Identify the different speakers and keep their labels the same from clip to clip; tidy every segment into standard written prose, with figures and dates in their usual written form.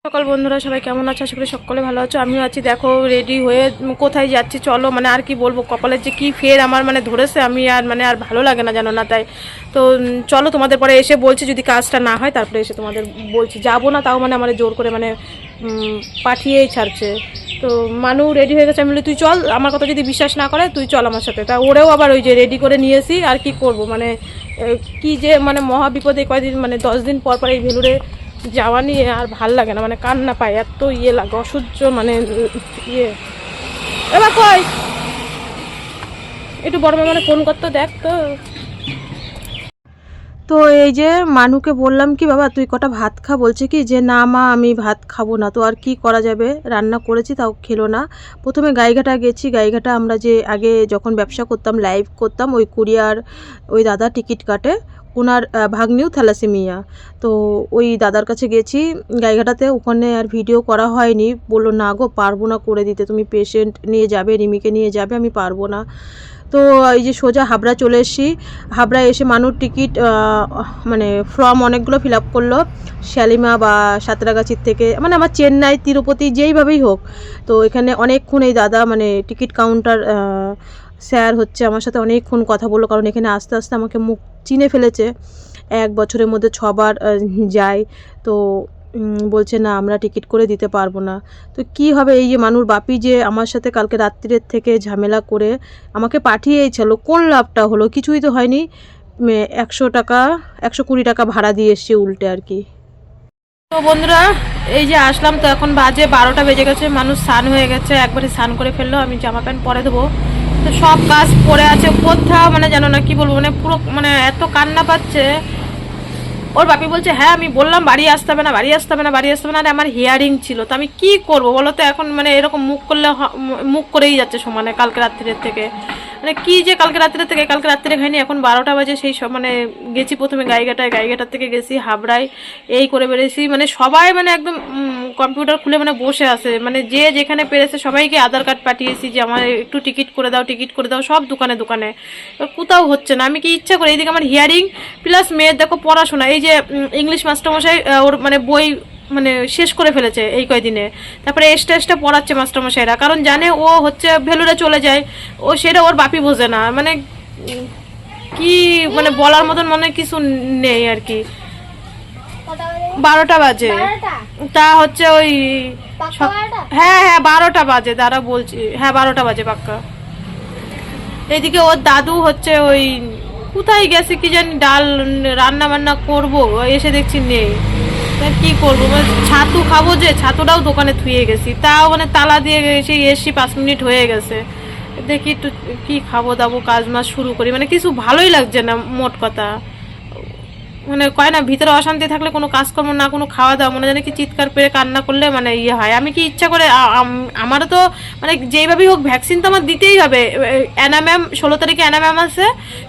Speaker 1: সকাল বন্ধুরা সবাই কেমন আছো? আশা করি সকলে ভালো আছো। আমিও আছি। দেখো রেডি হয়ে কোথায় যাচ্ছি চলো, মানে আর কি বলবো, কপালের যে কি ফের আমার মানে ধরেছে, আমি আর ভালো লাগে না জানো না। তাই তো চলো তোমাদের পরে এসে বলছি, যদি কাজটা না হয় তারপরে এসে তোমাদের বলছি। যাবো না তাও মানে আমার জোর করে মানে পাঠিয়েই ছাড়ছে। তো মানু রেডি হয়ে গেছে, আমি বলি তুই চল, আমার কথা যদি বিশ্বাস না করে তুই চল আমার সাথে। তা ওরেও আবার ওই যে রেডি করে নিয়েছি। আর কি করব, মানে কি যে মানে মহা বিপদে কয়দিন মানে 10 দিন পর পর এই ভেলুরে যাওয়া নিয়ে আর ভাল লাগে না, মানে কান্না পায়, এত ইয়ে লাগে, অসহ্য মানে ইয়ে। এবার কই একটু বড় মানে ফোন করতো, দেখ তো। তো এই যে মানুকে বললাম কি বাবা তুই কটা ভাত খা, বলছে কি যে না মা আমি ভাত খাবো না। তো আর কি করা যাবে, রান্না করেছি তাও খেলো না। প্রথমে গাইঘাটা গেছি, গাইঘাটা আমরা যে আগে যখন ব্যবসা করতাম, লাইভ করতাম, ওই কুরিয়ার ওই দাদা টিকিট কাটে, ওনার ভাগ্নিও থ্যালাসেমিয়া। তো ওই দাদার কাছে গেছি গাইঘাটাতে, ওখানে আর ভিডিও করা হয়নি। বললো না গো পারবো না করে দিতে, তুমি পেশেন্ট নিয়ে যাবে, রিমিকে নিয়ে যাবে, আমি পারবো না। তো এই যে সোজা হাবড়া চলে এসেছি। হাবড়া এসে মানুষ টিকিট মানে ফর্ম অনেকগুলো ফিল আপ করলো, শালিমা বা সাঁতরাগাছির থেকে, মানে আমার চেন্নাই তিরুপতি যেইভাবেই হোক। তো এখানে অনেকক্ষণ এই দাদা মানে টিকিট কাউন্টার স্যার হচ্ছে আমার সাথে অনেকক্ষণ কথা বললো, কারণ এখানে আস্তে আস্তে আমাকে মুখ চিনে ফেলেছে। 1 বছরের মধ্যে 6 বার যায়। তো বলছে না আমরা টিকিট করে দিতে পারবো না। তো কি হবে, এই যে মানুর বাপি যে আমার সাথে কালকে রাত্রির থেকে ঝামেলা করে আমাকে পাঠিয়েছিল, কোন লাভটা হলো, কিছুই তো হয়নি। 100 টাকা 120 টাকা ভাড়া দিয়ে এসছি উল্টে আর কি। তো বন্ধুরা এই যে আসলাম, তো এখন বাজে 12টা বেজে গেছে, মানুষ স্নান হয়ে গেছে, একবারে স্নান করে ফেললো। আমি জামা প্যান্ট পরে দেবো, তো সব কাজ পড়ে আছে কোথাও, মানে জানো না কি বলবো, মানে পুরো মানে এত কান্না পাচ্ছে। ওর বাপি বলছে হ্যাঁ আমি বললাম বাড়ি আসতে হবে না, বাড়ি আসতে হবে না, বাড়ি আসতে হবে না, আর আমার হিয়ারিং ছিল। তো আমি কি করব বলো তো, এখন মানে এরকম মুখ করলে মুখ করেই যাচ্ছে সমানে কালকে রাত্রির থেকে। মানে কি যে কালকে রাত্রে খাইনি, এখন 12টা বাজে। সেই সব মানে গেছি প্রথমে গাইঘাটার থেকে গেছি হাবড়ায়, এই করে বেরিয়েছি। মানে সবাই মানে একদম কম্পিউটার খুলে মানে বসে আছে, মানে যে যেখানে পেরেছে সবাইকে আধার কার্ড পাঠিয়েছি যে আমার একটু টিকিট করে দাও, সব দোকানে দোকানে, কোথাও হচ্ছে না। আমি কি ইচ্ছা করে, এইদিকে আমার হিয়ারিং প্লাস মেয়ের দেখো পড়াশোনা, এই যে ইংলিশ মাস্টারমশাই ওর মানে বই মানে শেষ করে ফেলেছে এই কয়দিনে। তারপরে এক্সট্রা পড়াচ্ছে মাস্টারমশাইরা, কারণ জানে ও হচ্ছে ভেলুরে চলে যায়, ও সেটা ওর বাপি বোঝে না। মানে কি মানে বলার মতন মনে কিছু নেই আর কি। 12টা বাজে, তা হচ্ছে ওই হ্যাঁ 12টা বাজে, দাঁড়া বলছি, হ্যাঁ 12টা বাজে পাক্কা। এইদিকে ওর দাদু হচ্ছে ওই কোথায় গেছে কি জানি, ডাল রান্না বান্না করবো, এসে দেখছি নেই। কি করবো, মানে ছাতু খাবো, যে ছাতুটাও দোকানে থুয়ে গেছি, তাও মানে তালা দিয়ে এসছি 5 মিনিট হয়ে গেছে। দেখি একটু কি খাবো দাবো, কাজ মাস শুরু করি, মানে কিছু ভালোই লাগছে না মোট কথা। মানে কয় না ভিতরে অশান্তি থাকলে কোনো কাজকর্ম না, কোনো খাওয়া দাওয়া, মনে জানে কি চিৎকার পেরে কান্না করলে মানে ইয়ে হয়। আমি কি ইচ্ছা করে, আমারও তো মানে যেইভাবেই হোক ভ্যাকসিন তো আমার দিতেই হবে। এনাম্যাম 16 তারিখে এনাম্যাম আছে,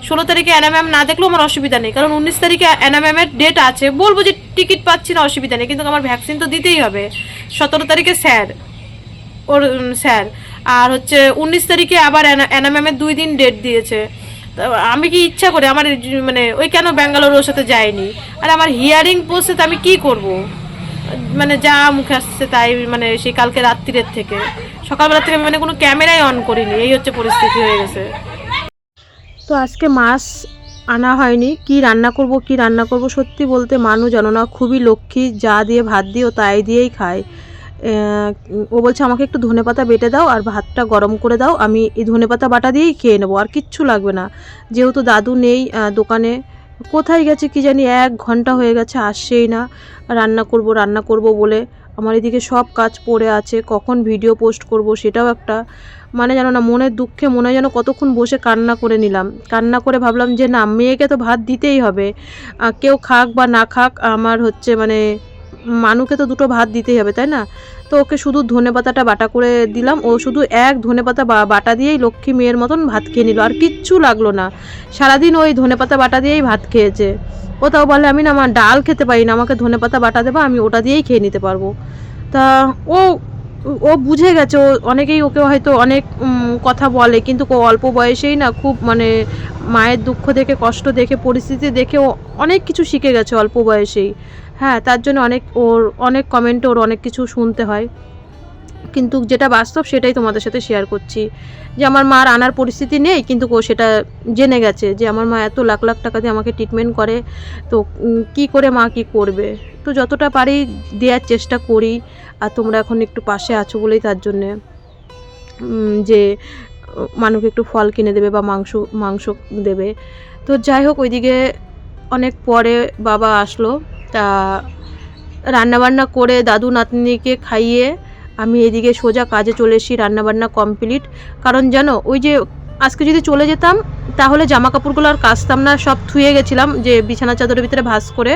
Speaker 1: 16 তারিখে এনাম্যাম না দেখলেও আমার অসুবিধা নেই, কারণ 19 তারিখে এনাম্যামের ডেট আছে। বলবো যে টিকিট পাচ্ছি না, অসুবিধা নেই, কিন্তু আমার ভ্যাকসিন তো দিতেই হবে। 17 তারিখে স্যার ওর স্যার, আর হচ্ছে 19 তারিখে আবার এনাম্যামের 2 দিন ডেট দিয়েছে। আমি কি ইচ্ছা করে আমার মানে ওই কেন ব্যাঙ্গালোর ওর সাথে যায়নি, আর আমার হিয়ারিং পড়ছে, তো আমি কি করব, মানে যা মুখে আসছে তাই। মানে সেই কালকে রাত্রির থেকে সকালবেলা থেকে আমি মানে কোনো ক্যামেরাই অন করিনি, এই হচ্ছে পরিস্থিতি হয়ে গেছে। তো আজকে মাছ আনা হয়নি, কি রান্না করব সত্যি বলতে মানু জানো না খুবই লক্ষ্মী, যা দিয়ে ভাত দিও তাই দিয়েই খায়। ও বলছে আমাকে একটু ধনেপাতা বেটে দাও আর ভাতটা গরম করে দাও, আমি এই ধনেপাতা বাটা দিয়েই খেয়ে নেবো, আর কিচ্ছু লাগবে না। যেহেতু দাদু নেই দোকানে, কোথায় গেছে কি জানি, 1 ঘন্টা হয়ে গেছে আসছেই না। রান্না করব বলে আমার এদিকে সব কাজ পড়ে আছে, কখন ভিডিও পোস্ট করব সেটাও একটা মানে জানো না, মনের দুঃখে মনে যেন কতক্ষণ বসে কান্না করে নিলাম। কান্না করে ভাবলাম যে না, মেয়েকে তো ভাত দিতেই হবে, কেউ খাক বা না খাক, আমার হচ্ছে মানে মানুকে তো 2টো ভাত দিতেই হবে, তাই না। তো ওকে শুধু ধনেপাতাটা বাটা করে দিলাম, ও শুধু 1 ধনেপাতা বাটা দিয়েই লক্ষ্মী মেয়ের মতন ভাত খেয়ে নিল, আর কিচ্ছু লাগলো না। সারাদিন ওই ধনেপাতা বাটা দিয়েই ভাত খেয়েছে। ও তাও বলে আমি না আমার ডাল খেতে পারি না, আমাকে ধনেপাতা বাটা দেবা, আমি ওটা দিয়েই খেয়ে নিতে পারবো। তা ও ও বুঝে গেছে, ও অনেকেই ওকে হয়তো অনেক কথা বলে, কিন্তু ও অল্প বয়সেই না খুব মানে মায়ের দুঃখ দেখে, কষ্ট দেখে, পরিস্থিতি দেখে ও অনেক কিছু শিখে গেছে অল্প বয়সেই। হ্যাঁ, তার জন্য অনেক কমেন্টে ওর অনেক কিছু শুনতে হয়, কিন্তু যেটা বাস্তব সেটাই তোমাদের সাথে শেয়ার করছি, যে আমার মার আনার পরিস্থিতি নেই, কিন্তু ও সেটা জেনে গেছে যে আমার মা এত লাখ লাখ টাকা দিয়ে আমাকে ট্রিটমেন্ট করে, তো কি করে মা কি করবে, তো যতটা পারি দেওয়ার চেষ্টা করি। আর তোমরা এখন একটু পাশে আছো বলেই তার জন্যে যে মানুষকে একটু ফল কিনে দেবে বা মাংস দেবে। তো যাই হোক, ওইদিকে অনেক পরে বাবা আসলো, তা রান্নাবান্না করে দাদু নাতনিকে খাইয়ে আমি এদিকে সোজা কাজে চলে এসেছি, রান্নাবান্না কমপ্লিট। কারণ জানো, ওই যে আজকে যদি চলে যেতাম তাহলে জামা কাপড়গুলো আর কাচতাম না, সব ধুয়ে গেছিলাম, যে বিছানা চাদরের ভিতরে ভাঁজ করে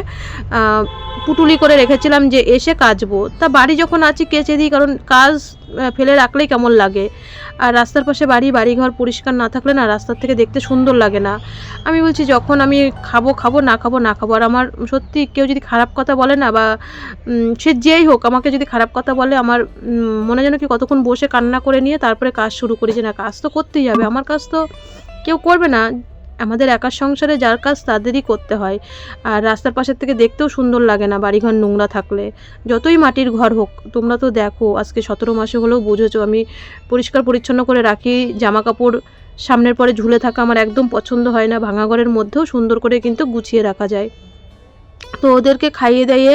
Speaker 1: পুটুলি করে রেখেছিলাম যে এসে কাচবো। তা বাড়ি যখন আছি কেচে দিই, কারণ কাজ ফেলে রাখলেই কেমন লাগে। আর রাস্তার পাশে বাড়িঘর পরিষ্কার না থাকলে না রাস্তার থেকে দেখতে সুন্দর লাগে না। আমি বলছি যখন আমি খাবো না খাবো, আর আমার সত্যি কেউ যদি খারাপ কথা বলে না, বা সে যেই হোক আমাকে যদি খারাপ কথা বলে, আমার মনে যেন কি কতক্ষণ বসে কান্না করে নিয়ে তারপরে কাজ শুরু করি, যে না কাজ তো করতেই হবে, আমার কাজ তো কেউ করবে না, আমাদের একার সংসারে যার কাজ তাদেরই করতে হয়। আর রাস্তার পাশের থেকে দেখতেও সুন্দর লাগে না বাড়িঘর নোংরা থাকলে, যতই মাটির ঘর হোক। তোমরা তো দেখো আজকে 17 মাসে হলেও বুঝেছো আমি পরিষ্কার পরিচ্ছন্ন করে রাখি। জামা কাপড় সামনের পরে ঝুলে থাকা আমার একদম পছন্দ হয় না, ভাঙা ঘরের মধ্যেও সুন্দর করে কিন্তু গুছিয়ে রাখা যায়। তো ওদেরকে খাইয়ে দিয়ে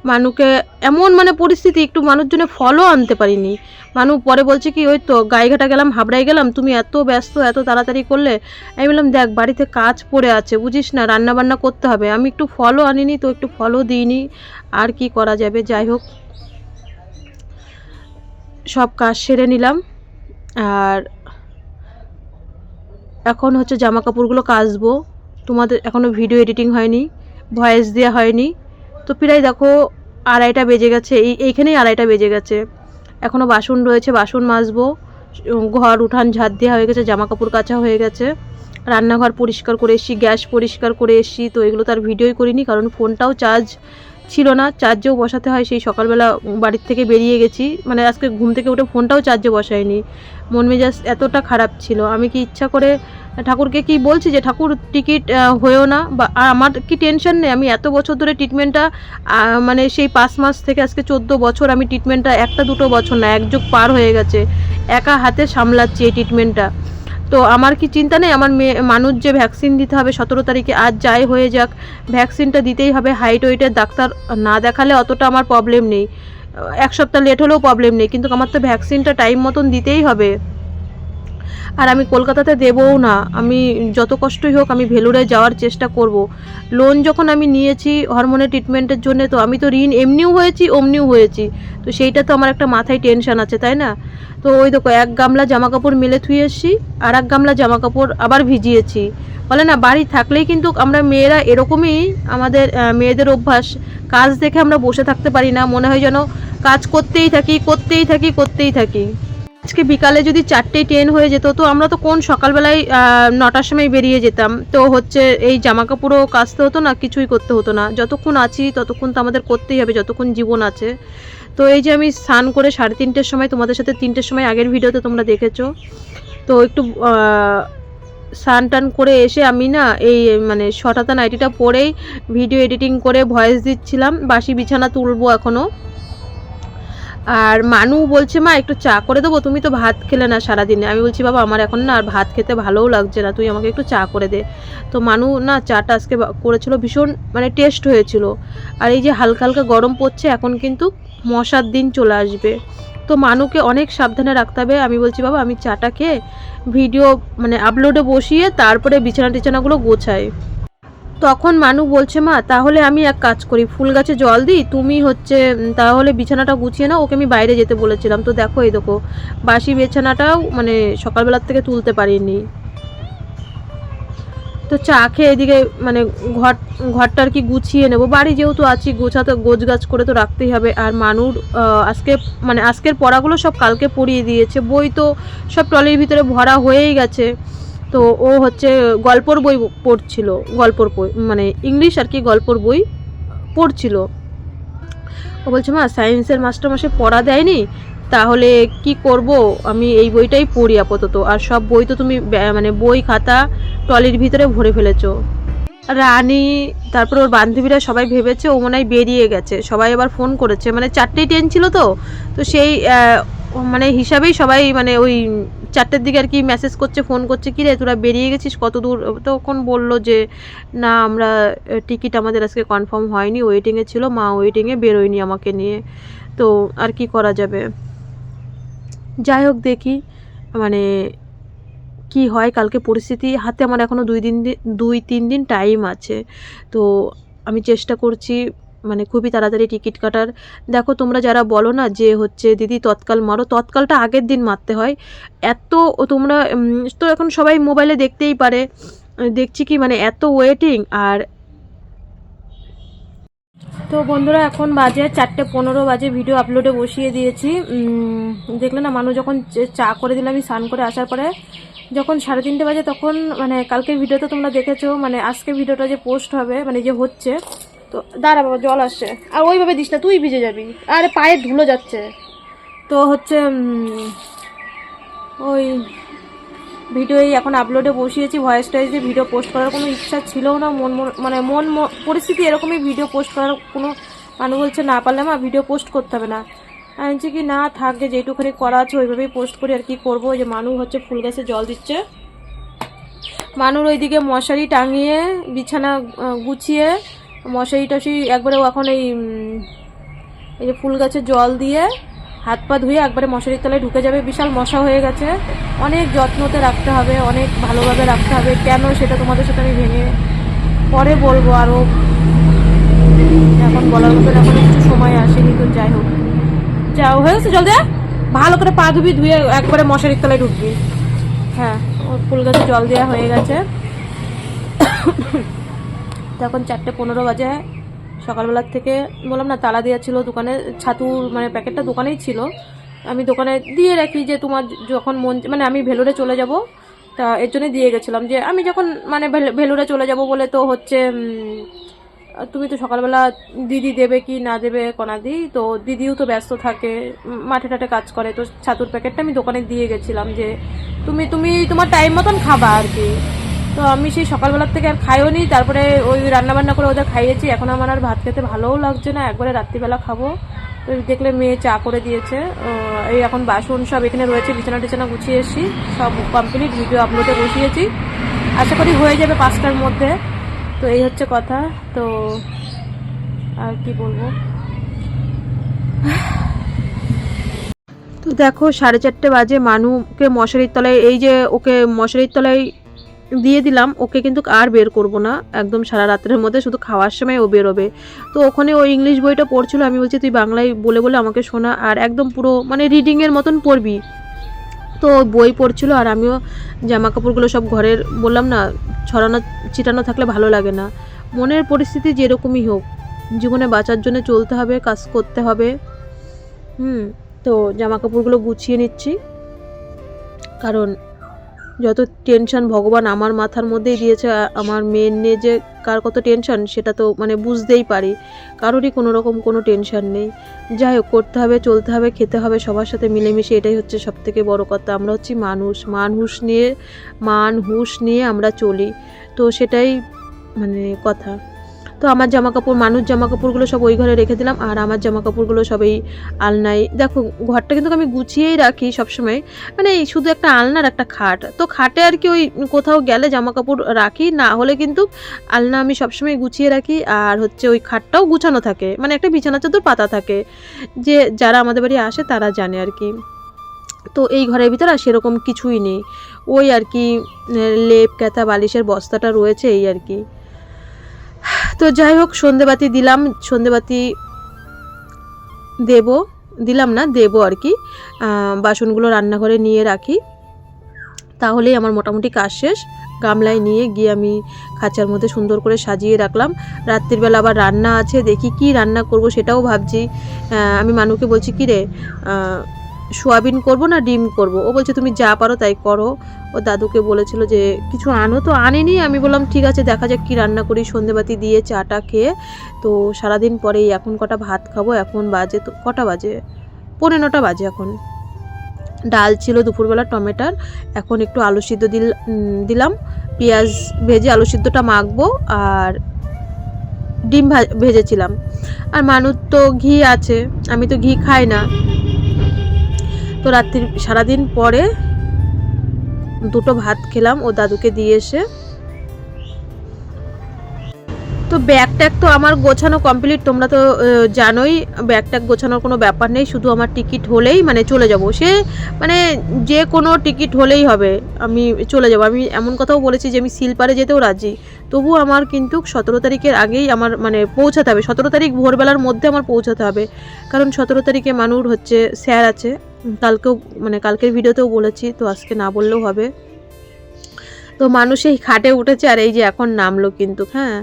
Speaker 1: মানুকে এমন মানে পরিস্থিতি, একটু মানুষজনে ফলও আনতে পারিনি। মানু পরে বলছে কি, ওই তো গাইঘাটা গেলাম, হাবড়ায় গেলাম, তুমি এত ব্যস্ত এত তাড়াতাড়ি করলে। আমি বললাম দেখ বাড়িতে কাজ পড়ে আছে, বুঝিস না, রান্না বান্না করতে হবে, আমি একটু ফলও আনিনি, তো একটু ফলও দিইনি, আর কি করা যাবে। যাই হোক, সব কাজ সেরে নিলাম। আর এখন হচ্ছে জামা কাপড়গুলো কাচবো। তোমাদের এখনও ভিডিও এডিটিং হয়নি, ভয়েস দেওয়া হয়নি। তো প্রায় দেখো 2:30 বেজে গেছে, এইখানেই 2:30 বেজে গেছে। এখনও বাসন রয়েছে, বাসন মাজবো। ঘর উঠান ঝাড় দেওয়া হয়ে গেছে, জামা কাপড় কাচা হয়ে গেছে, রান্নাঘর পরিষ্কার করে এসেছি, গ্যাস পরিষ্কার করে এসেছি। তো এগুলো তার ভিডিওই করিনি, কারণ ফোনটাও চার্জ ছিল না, চার্জেও বসাতে হয়। সেই সকালবেলা বাড়ির থেকে বেরিয়ে গেছি, মানে আজকে ঘুম থেকে উঠে ফোনটাও চার্জে বসাইনি, মন মেজাজ এতটা খারাপ ছিল। আমি কি ইচ্ছা করে ঠাকুরকে কি বলছি যে ঠাকুর টিকিট হয়েও না, বা আমার কি টেনশন নেই, আমি এত বছর ধরে ট্রিটমেন্টটা মানে সেই 5 মাস থেকে আজকে 14 বছর আমি ট্রিটমেন্টটা, 1-2 বছর না, 1 যুগ পার হয়ে গেছে, একা হাতে সামলাচ্ছি এই ট্রিটমেন্টটা। তো আমার কি চিন্তা নেই, আমার মানুষ যে ভ্যাকসিন দিতে হবে 17 তারিখে, আজ যাই হয়ে যাক ভ্যাকসিনটা দিতেই হবে। হাইট ওয়েটের ডাক্তার না দেখালে অতটা আমার প্রবলেম নেই, 1 সপ্তাহ লেট হলেও প্রবলেম নেই, কিন্তু আমার তো ভ্যাকসিনটা টাইম মতন দিতেই হবে। আর আমি কলকাতাতে দেবও না, আমি যত কষ্টই হোক আমি ভেলুরে যাওয়ার চেষ্টা করব। লোন যখন আমি নিয়েছি হরমোনের ট্রিটমেন্টের জন্য, তো আমি তো ঋণ এমনিও হয়েছি অমনিও হয়েছি, তো সেইটা তো আমার একটা মাথায় টেনশন আছে, তাই না। তো ওই দেখো 1 গামলা জামা কাপড় মেলে থুয়ে এসেছি, আর 1 গামলা জামা কাপড় আবার ভিজিয়েছি। বলে না বাড়ি থাকলেই কিন্তু আমরা মেয়েরা এরকমই, আমাদের মেয়েদের অভ্যাস, কাজ দেখে আমরা বসে থাকতে পারি না, মনে হয় যেন কাজ করতেই থাকি। আজকে বিকালে যদি 4টে ট্রেন হয়ে যেত, তো আমরা তো কোন সকালবেলায় 9টার সময় বেরিয়ে যেতাম, তো হচ্ছে এই জামা কাপড়ও কাচতে হতো না, কিছুই করতে হতো না। যতক্ষণ আছি ততক্ষণ তো আমাদের করতেই হবে, যতক্ষণ জীবন আছে। তো এই যে আমি স্নান করে 3:30-র সময়, তোমাদের সাথে 3টের সময় আগের ভিডিওতে তোমরা দেখেছো, তো একটু স্নান টান করে এসে আমি না এই মানে শটাতা নাইটিটা পরেই ভিডিও এডিটিং করে ভয়েস দিচ্ছিলাম। বাসি বিছানা তুলবো এখনও। আর মানু বলছে মা একটু চা করে দেবো, তুমি তো ভাত খেলে না সারাদিনে। আমি বলছি বাবা আমার এখন না আর ভাত খেতে ভালোও লাগছে না, তুই আমাকে একটু চা করে দে। তো মানু না চাটা আজকে করেছিল, ভীষণ মানে টেস্ট হয়েছিল। আর এই যে হালকা হালকা গরম পড়ছে, এখন কিন্তু মশার দিন চলে আসবে, তো মানুকে অনেক সাবধানে রাখতে হবে। আমি বলছি বাবা আমি চাটা খেয়ে ভিডিও মানে আপলোডে বসিয়ে তারপরে বিছানাগুলো গোছাই। তখন মানু বলছে মা তাহলে আমি এক কাজ করি, ফুল গাছে জল দিই, তুমি হচ্ছে তাহলে বিছানাটা গুছিয়ে নাও, ওকে আমি বাইরে যেতে বলেছিলাম। তো দেখো এই দেখো বাসি বিছানাটাও মানে সকালবেলার থেকে তুলতে পারিনি। তো চা খেয়ে এদিকে মানে ঘরটা আর কি গুছিয়ে নেবো, বাড়ি যেহেতু আছি গোছগাছ করে তো রাখতেই হবে। আর মানুর আজকের পড়াগুলো সব কালকে পড়িয়ে দিয়েছে, বই তো সব ট্রলির ভিতরে ভরা হয়েই গেছে। তো ও হচ্ছে গল্পর বই পড়ছিল, গল্পর বই মানে ইংলিশ আর কি, গল্পর বই পড়ছিল। ও বলছে মা সায়েন্সের মাস্টারমশাই পড়া দেয়নি, তাহলে কি করব, আমি এই বইটাই পড়ি আপাতত, আর সব বই তো তুমি মানে বই খাতা ট্রলির ভিতরে ভরে ফেলেছো। রানী, তারপর ওর বান্ধবীরা সবাই ভেবেছে ও মনে হয় বেরিয়ে গেছে। সবাই আবার ফোন করেছে, মানে 4টেই ট্রেন ছিল তো, তো সেই মানে হিসাবেই সবাই মানে ওই 4টের দিকে আর কি মেসেজ করছে, ফোন করছে, কী রে তোরা বেরিয়ে গেছিস কত দূর। তখন বললো যে না আমরা টিকিট আমাদের আজকে কনফার্ম হয়নি, ওয়েটিংয়ে ছিল, মা ওয়েটিংয়ে বেরোয়নি আমাকে নিয়ে, তো আর কি করা যাবে। যাই হোক দেখি মানে কি হয় কালকে পরিস্থিতি। হাতে আমার এখনও 2-3 দিন টাইম আছে, তো আমি চেষ্টা করছি মানে খুবই তাড়াতাড়ি টিকিট কাটার। দেখো তোমরা যারা বলো না যে হচ্ছে দিদি তৎকাল মারো, তৎকালটা আগের দিন মারতে হয়। এত তোমরা তো এখন সবাই মোবাইলে দেখতেই পারে, দেখছি কি মানে এত ওয়েটিং। আর তো বন্ধুরা এখন বাজে 4:15 বাজে, ভিডিও আপলোডে বসিয়ে দিয়েছি। দেখলে না মানুষ যখন চা করে দিলাম আমি স্নান করে আসার পরে, যখন 3:30 বাজে তখন মানে কালকের ভিডিওতে তোমরা দেখেছো, মানে আজকে ভিডিওটা যে পোস্ট হবে মানে যে হচ্ছে, তো দাঁড়া বাবা জল আসছে, আর ওইভাবে দিস না তুই ভিজে যাবি, আরে পায়ে ধুলো যাচ্ছে। তো হচ্ছে ওই ভিডিওই এখন আপলোডে বসিয়েছি, ভয়েস টয়েস দিয়ে ভিডিও পোস্ট করার কোনো ইচ্ছা ছিলও না, মানে পরিস্থিতি এরকমই ভিডিও পোস্ট করার কোনো, মানুষ বলছে না পারলে মা ভিডিও পোস্ট করতে হবে না, আমি বলছি কি না থাকবে যেটুকুনি করা আছে ওইভাবেই পোস্ট করি আর কি করবো। যে মানুষ হচ্ছে ফুল গাছে জল দিচ্ছে, মানুষ ওইদিকে মশারি টাঙিয়ে বিছানা গুছিয়ে মশারি টশারি একবারে এখন এই যে ফুল গাছে জল দিয়ে হাত পা ধুয়ে একবারে মশারির তলায় ঢুকে যাবে। বিশাল মশা হয়ে গেছে, অনেক যত্নতে রাখতে হবে, অনেক ভালোভাবে রাখতে হবে। কেন সেটা তোমাদের সাথে আমি ভেঙে পরে বলবো, আরও এখন বলার মতন এখন কিছু সময় আসেনি। তো যাই হোক, যাও হয়ে গেছে জল দেয়া, ভালো করে পা ধুবি, ধুয়ে একবারে মশারির তলায় ঢুকবি। হ্যাঁ ওর ফুল গাছে জল দেওয়া হয়ে গেছে। তো এখন 4:15 বাজে, সকালবেলার থেকে বললাম না তালা দেওয়া ছিল দোকানে, ছাতুর মানে প্যাকেটটা দোকানেই ছিল, আমি দোকানে দিয়ে রাখি যে তোমার যখন মন মানে আমি ভেলোরে চলে যাব, তা এর জন্য দিয়ে গেছিলাম যে আমি যখন মানে ভেলোরে চলে যাব বলে, তো হচ্ছে তুমি তো সকালবেলা দিদি দেবে কি না দেবে কনাদি, তো দিদিও তো ব্যস্ত থাকে, মাঠে টাঠে কাজ করে, তো ছাতুর প্যাকেটটা আমি দোকানে দিয়ে গেছিলাম যে তুমি তুমি তোমার টাইম মতন খাবা আর কি। তো আমি সেই সকালবেলার থেকে আর খাইও নি, তারপরে ওই রান্নাবান্না করে ওদের খাইয়েছি। এখন আমার আর ভাত খেতে ভালোও লাগছে না, একবারে রাত্রিবেলা খাবো। তো দেখলে মেয়ে চা করে দিয়েছে, এই এখন বাসন সব এখানে রয়েছে, বিছানা টিছানা গুছিয়ে এসেছি, সব কমপ্লিট, ভিডিও আপলোডে বসিয়েছি, আশা করি হয়ে যাবে 5টার মধ্যে। তো এই হচ্ছে কথা, তো আর কি বলবো। তো দেখো 4:30 বাজে, মানুকে মশারির তলায়, এই যে ওকে মশারির তলায় দিয়ে দিলাম, ওকে কিন্তু আর বের করব না একদম সারা রাতের মধ্যে, শুধু খাওয়ার সময় ও বেরোবে। তো ওখানে ও ইংলিশ বইটা পড়ছিল, আমি বলছি তুই বাংলায় বলে বলে আমাকে শোনা, আর একদম পুরো মানে রিডিংয়ের মতন পড়বি। তো বই পড়ছিল, আর আমিও জামা কাপড়গুলো সব ঘরের, বললাম না ছড়ানো ছিটানো থাকলে ভালো লাগে না। মনের পরিস্থিতি যেরকমই হোক, জীবনে বাঁচার জন্য চলতে হবে, কাজ করতে হবে। তো জামা কাপড়গুলো গুছিয়ে নিচ্ছি, কারণ যত টেনশন ভগবান আমার মাথার মধ্যেই দিয়েছে, আমার মেয়ের নিয়ে যে কার কত টেনশন সেটা তো মানে বুঝতেই পারি, কারোরই কোনো রকম কোনো টেনশন নেই। যাই হোক, করতে হবে, চলতে হবে, খেতে হবে সবার সাথে মিলেমিশে, এটাই হচ্ছে সবথেকে বড় কথা। আমরা হচ্ছি মানুষ, মান হুঁশ নিয়ে আমরা চলি, তো সেটাই মানে কথা। তো আমার জামাকাপড়, মানুষ জামাকাপড়গুলো সব ওই ঘরে রেখে দিলাম, আর আমার জামাকাপড়গুলো সবই আলনায়। দেখো ঘরটা কিন্তু আমি গুছিয়েই রাখি সবসময়, মানে শুধু একটা আলনার একটা খাট, তো খাটে আর কি ওই কোথাও গেলে জামাকাপড় রাখি, না হলে কিন্তু আলনা আমি সবসময় গুছিয়ে রাখি। আর হচ্ছে ওই খাটটাও গুছানো থাকে, মানে একটা বিছানা চাদর পাতা থাকে, যে যারা আমাদের বাড়ি আসে তারা জানে আর কি। তো এই ঘরের ভিতরে আর সেরকম কিছুই নেই, ওই আর কি লেপ কাঁথা বালিশের বস্তাটা রয়েছে, এই আর কি। তো যাই হোক, সন্ধেবাতি দিলাম, সন্ধেবাতি দেবো আর কি। বাসনগুলো রান্নাঘরে নিয়ে রাখি, তাহলেই আমার মোটামুটি কাজ শেষ। গামলায় নিয়ে গিয়ে আমি খাঁচার মধ্যে সুন্দর করে সাজিয়ে রাখলাম। রাত্রিবেলা আবার রান্না আছে, দেখি কি রান্না করব সেটাও ভাবছি। আমি মানুকে বলছি কি রে, সোয়াবিন করব না ডিম করব, ও বলছে তুমি যা পারো তাই করো। ও দাদুকে বলেছিল যে কিছু আনো, তো আনেনি। আমি বললাম ঠিক আছে দেখা যাক কি রান্না করি, সন্ধেবাতি দিয়ে চাটা খেয়ে। তো সারাদিন পরেই এখন কটা ভাত খাবো, এখন বাজে তো কটা বাজে, 9:15 বাজে এখন। ডাল ছিল দুপুরবেলা টমেটোর, এখন একটু আলু সিদ্ধ দিলাম, পেঁয়াজ ভেজে আলু সিদ্ধটা মাখবো, আর ডিম ভেজেছিলাম। আর মানুষ তো ঘি আছে, আমি তো ঘি খাই না। তো রাত্রির সারাদিন পরে দুটো ভাত খেলাম ও দাদুকে দিয়ে এসে। তো ব্যাগ ট্যাগ তো আমার গোছানো কমপ্লিট, তোমরা তো জানোই ব্যাগ ট্যাগ গোছানোর কোনো ব্যাপার নেই, শুধু আমার টিকিট হলেই মানে চলে যাব, সে মানে যে কোনো টিকিট হলেই হবে, আমি চলে যাব। আমি এমন কথাও বলেছি যে আমি শিলপারে যেতেও রাজি, তবু আমার কিন্তু 17 তারিখের আগেই আমার মানে পৌঁছাতে হবে, 17 তারিখ ভোরবেলার মধ্যে আমার পৌঁছাতে হবে, কারণ 17 তারিখে মানুষ হচ্ছে স্যার আছে, কালকেও মানে কালকের ভিডিওতেও বলেছি, তো আজকে না বললেও হবে। তো মানুষ এই খাটে উঠেছে আর এই যে এখন নামলো কিন্তু। হ্যাঁ,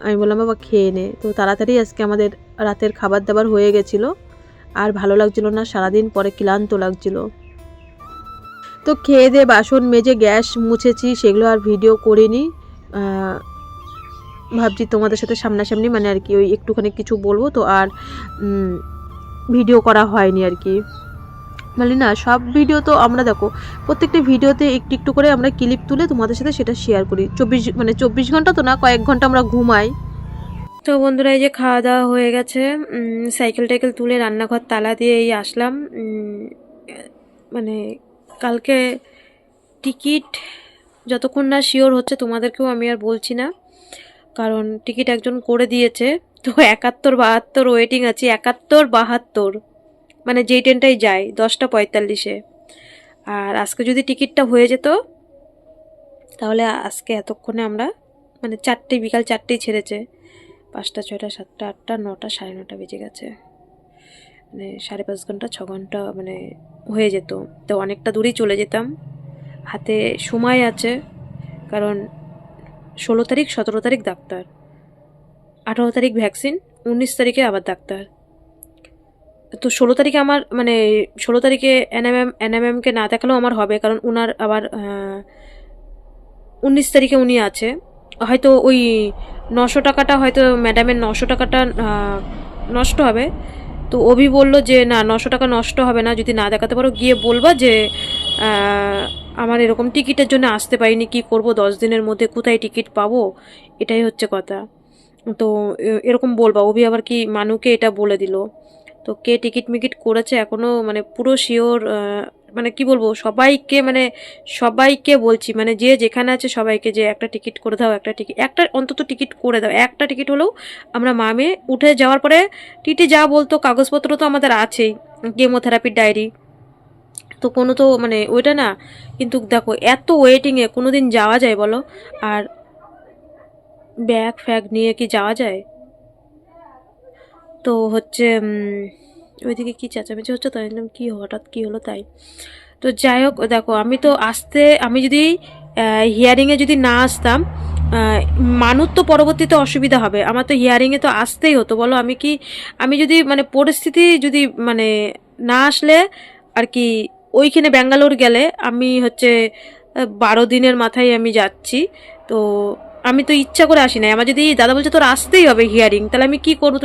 Speaker 1: আমি বললাম বাবা খেয়ে নে। তো তাড়াতাড়ি আজকে আমাদের রাতের খাবার দাবার হয়ে গেছিলো, আর ভালো লাগছিলো না, সারাদিন পরে ক্লান্ত লাগছিলো। তো খেয়ে দিয়ে বাসন মেজে গ্যাস মুছেছি, সেগুলো আর ভিডিও করিনি। ভাবছি তোমাদের সাথে সামনাসামনি মানে আর কি ওই একটুখানি কিছু বলবো, তো আর ভিডিও করা হয়নি আর কি। মানে না, সব ভিডিও তো আমরা দেখো প্রত্যেকটা ভিডিওতে একটু একটু করে আমরা ক্লিপ তুলে তোমাদের সাথে সেটা শেয়ার করি। 24 ঘন্টা তো না, কয়েক ঘন্টা আমরা ঘুমাই। তো বন্ধুরা, এই যে খাওয়া দাওয়া হয়ে গেছে, সাইকেল টাইকেল তুলে রান্নাঘর তালা দিয়ে এই আসলাম। মানে কালকে টিকিট যতক্ষণ না শিওর হচ্ছে তোমাদেরকেও আমি আর বলছি না, কারণ টিকিট একজন করে দিয়েছে, তো 71-72 ওয়েটিং আছে, 71-72, মানে যেই ট্রেনটাই যায় 10টা 45-এ। আর আজকে যদি টিকিটটা হয়ে যেত তাহলে আজকে এতক্ষণে আমরা মানে বিকাল 4টেই ছেড়েছে, 5টা 6টা 7টা 8টা 9টা 9:30 বেজে গেছে, মানে 5.5 ঘন্টা 6 ঘন্টা মানে হয়ে যেত। তো অনেকটা দূরেই চলে যেতাম, হাতে সময় আছে, কারণ 16 তারিখ 17 তারিখ ডাক্তার, 18 তারিখ ভ্যাকসিন, 19 তারিখে আবার ডাক্তার। তো 16 তারিখে আমার মানে 16 তারিখে এনএমএমকে না দেখালেও আমার হবে, কারণ ওনার আবার 19 তারিখে উনি আছে, হয়তো ওই 900 টাকাটা হয়তো ম্যাডামের 900 টাকাটা নষ্ট হবে। তো অভি বললো যে না, 900 টাকা নষ্ট হবে না, যদি না দেখাতে পারো গিয়ে বলবা যে আমার এরকম টিকিটের জন্য আসতে পারিনি, কি করব, 10 দিনের মধ্যে কোথায় টিকিট পাবো, এটাই হচ্ছে কথা। তো এরকম বলবা। অভি আবার কি মানুকে এটা বলে দিল। তো কে টিকিট মিকিট করেছে এখনও মানে পুরো শিওর, মানে কি বলবো, সবাইকে বলছি, মানে যে যেখানে আছে সবাইকে, যে একটা টিকিট করে দাও, একটা অন্তত টিকিট করে দাও, একটা টিকিট হলেও আমরা মা মেয়ে উঠে যাওয়ার পরে টিটি যা বলতো, কাগজপত্র তো আমাদের আছেই, কেমোথেরাপির ডায়েরি, তো কোনো তো মানে ওইটা না। কিন্তু দেখো এত ওয়েটিংয়ে কোনো দিন যাওয়া যায় বলো? আর ব্যাগ ফ্যাগ নিয়ে কি যাওয়া যায়? তো হচ্ছে ওইদিকে কি চেঁচামেচি হচ্ছে, তাই কি হঠাৎ কি হলো তাই। তো যাই হোক, দেখো আমি যদি হিয়ারিংয়ে যদি না আসতাম, মানুষ তো পরবর্তীতে অসুবিধা হবে, আমার তো হিয়ারিংয়ে তো আসতেই হতো বলো। আমি যদি মানে পরিস্থিতি যদি মানে না আসলে আর কি, ওইখানে ব্যাঙ্গালোর গেলে আমি হচ্ছে 12 দিনের মাথায় আমি যাচ্ছি, তো আমি তো ইচ্ছা করে আসি নাই। আমার যদি দাদা বলছে তোর আসতেই হবে হিয়ারিং, তাহলে আমি কি করবো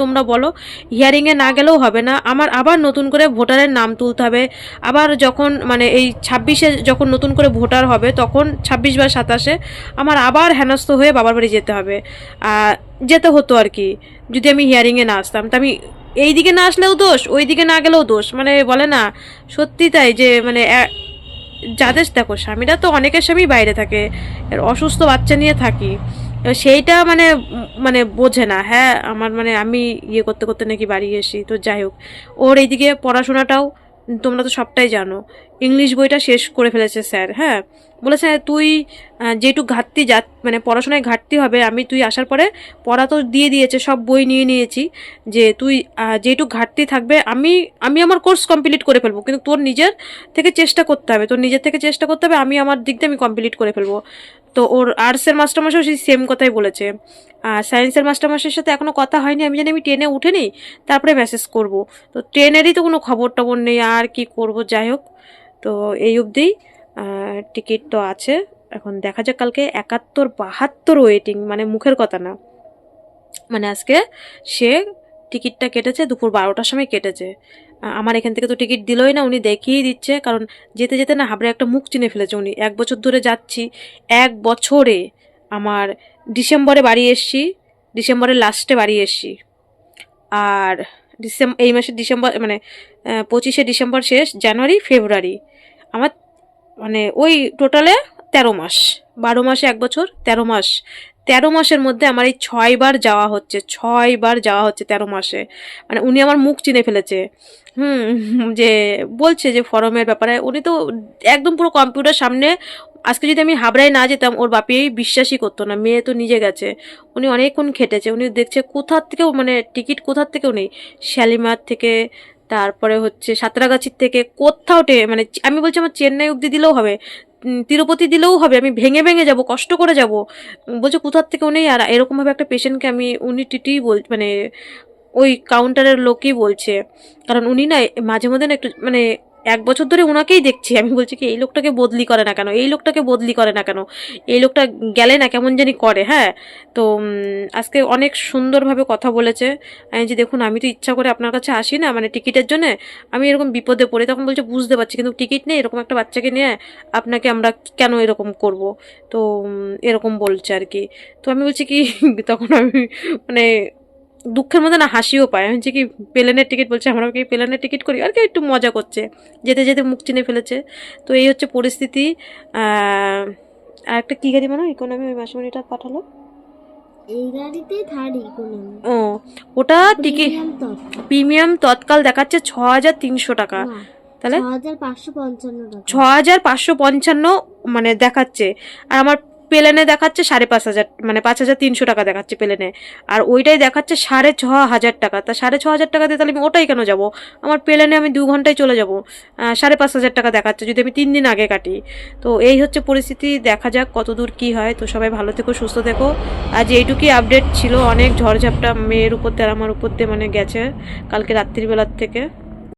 Speaker 1: তোমরা বলো? হিয়ারিংয়ে না গেলেও হবে না, আমার আবার নতুন করে ভোটারের নাম তুলতে হবে। আবার যখন মানে এই 26-এ যখন নতুন করে ভোটার হবে, তখন 26 বা 27-এ আমার আবার হেনস্থ হয়ে বাবার বাড়ি যেতে হবে, যেতে হতো আর কি, যদি আমি হিয়ারিংয়ে না আসতাম। তা আমি এই দিকে না আসলেও দোষ, ওই দিকে না গেলেও দোষ, মানে বলে না সত্যি তাই, যে মানে যাদের দেখো স্বামীরা তো অনেকের স্বামী বাইরে থাকে, অসুস্থ বাচ্চা নিয়ে থাকি, সেইটা মানে মানে বোঝে না। হ্যাঁ, আমার মানে আমি ইয়ে করতে করতে নাকি বাড়ি এসি। তো যাই হোক, ওর এইদিকে পড়াশোনাটাও তোমরা তো সবটাই জানো, ইংলিশ বইটা শেষ করে ফেলেছে স্যার। হ্যাঁ, বলেছে তুই যেটুক ঘাটতি মানে পড়াশোনায় ঘাটতি হবে, তুই আসার পরে পড়া তো দিয়ে দিয়েছে, সব বই নিয়ে নিয়েছি, যে তুই যেটুক ঘাটতি থাকবে আমি আমার কোর্স কমপ্লিট করে ফেলবো, কিন্তু তোর নিজের থেকে চেষ্টা করতে হবে, আমি আমার দিক দিয়ে আমি কমপ্লিট করে ফেলবো। তো ওর আর্টসের মাস্টারমশাইও সেই সেম কথাই বলেছে। আর সায়েন্সের মাস্টারমশাইয়ের সাথে এখনও কথা হয়নি, আমি জানি আমি ট্রেনে উঠে নিই তারপরে মেসেজ করব। তো ট্রেনেরই তো কোনো খবর টবর নেই, আর কি করব। যাই হোক, তো এই অবধি টিকিট তো আছে, এখন দেখা যাক কালকে 71-72 ওয়েটিং, মানে মুখের কথা না, মানে আজকে সে টিকিটটা কেটেছে দুপুর 12টার সময় কেটেছে। আমার এখান থেকে তো টিকিট দিলই না, উনি দেখিয়েই দিচ্ছে, কারণ যেতে যেতে না হাবড়ে একটা মুখ চিনে ফেলেছে উনি। 1 বছর ধরে যাচ্ছি, 1 বছরে আমার ডিসেম্বরে বাড়ি এসছি, ডিসেম্বরের লাস্টে বাড়ি এসছি। আর এই মাসে ডিসেম্বর মানে 25শে ডিসেম্বর শেষ, জানুয়ারি ফেব্রুয়ারি আমার মানে ওই টোটালে 13 মাস। 12 মাসে 1 বছর, 13 মাস। 13 মাসের মধ্যে আমার এই 6 বার যাওয়া হচ্ছে, 6 বার যাওয়া হচ্ছে 13 মাসে। মানে উনি আমার মুখ চিনে ফেলেছে। যে বলছে যে ফরমের ব্যাপারে, উনি তো একদম পুরো কম্পিউটার সামনে। আজকে যদি আমি হাবড়ায় না যেতাম ওর বাপি বিশ্বাসই করতো না, মেয়ে তো নিজে গেছে। উনি অনেকক্ষণ খেটেছে, উনি দেখছে কোথার থেকেও মানে টিকিট কোথার থেকেও নেই, শালিমার থেকে, তারপরে হচ্ছে সাঁতরাগাছির থেকে, কোথাও মানে আমি বলছি আমার চেন্নাই অবধি দিলেও হবে, তিরুপতি দিলেও হবে, আমি ভেঙে ভেঙে যাব, কষ্ট করে যাব। বলছে কোথার থেকেও নেই। আর এরকমভাবে একটা পেশেন্টকে আমি, উনি টিটি মানে ওই কাউন্টারের লোকই বলছে, কারণ উনি না মাঝে মধ্যে না একটু মানে 1 বছর ধরে ওনাকেই দেখছি। আমি বলছি কি এই লোকটাকে বদলি করে না কেন, এই লোকটাকে বদলি করে না কেন, এই লোকটা গেলে না কেমন জানি করে। হ্যাঁ, তো আজকে অনেক সুন্দরভাবে কথা বলেছে। আমি যে দেখুন আমি তো ইচ্ছা করে আপনার কাছে আসি না, মানে টিকিটের জন্য আমি এরকম বিপদে পড়ি। তখন বলছে বুঝতে পারছি, কিন্তু টিকিট নেই, এরকম একটা বাচ্চাকে নিয়ে আপনাকে আমরা কেন এরকম করব। তো এরকম বলছে আর কি। তো আমি বলছি কি তখন আমি মানে দুঃখের মধ্যে না হাসিও পায়। আমি হচ্ছে কি প্লেনের টিকিট বলছে, আমরা কি প্লেনের টিকিট করি আর কি, একটু মজা করছে, যেতে যেতে মুখ চিনে ফেলেছে। তো এই হচ্ছে পরিস্থিতি। আর একটা কী গাড়ি মানে ইকোনমি, ওই মাসিমণিটা পাঠালো
Speaker 2: এই গাড়িতেই থার্ড ইকোনমি।
Speaker 1: ও ওটা টিকিট প্রিমিয়াম তৎকাল দেখাচ্ছে 6,300 টাকা, তাহলে
Speaker 2: 6,555 টাকা,
Speaker 1: 6,555 মানে দেখাচ্ছে। আর আমার প্লেনে দেখাচ্ছে 5,500, মানে 5,300 টাকা দেখাচ্ছে প্লেনে। আর ওইটাই দেখাচ্ছে 6,500 টাকা। তা 6,500 টাকা দিয়ে তাহলে আমি ওটাই কেন যাব? আমার প্লেনে আমি 2 ঘন্টায় চলে যাব। 5,500 টাকা দেখাচ্ছে যদি আমি 3 দিন আগে কাটি। তো এই হচ্ছে পরিস্থিতি, দেখা যাক কত দূর কী হয়। তো সবাই ভালো থেকো, সুস্থ থেকো। আজ এইটুকুই আপডেট ছিল। অনেক ঝড়ঝাপটা মেয়ের উপর দিয়ে আর আমার উপর দিয়ে মানে গেছে কালকে রাত্রিবেলার থেকে।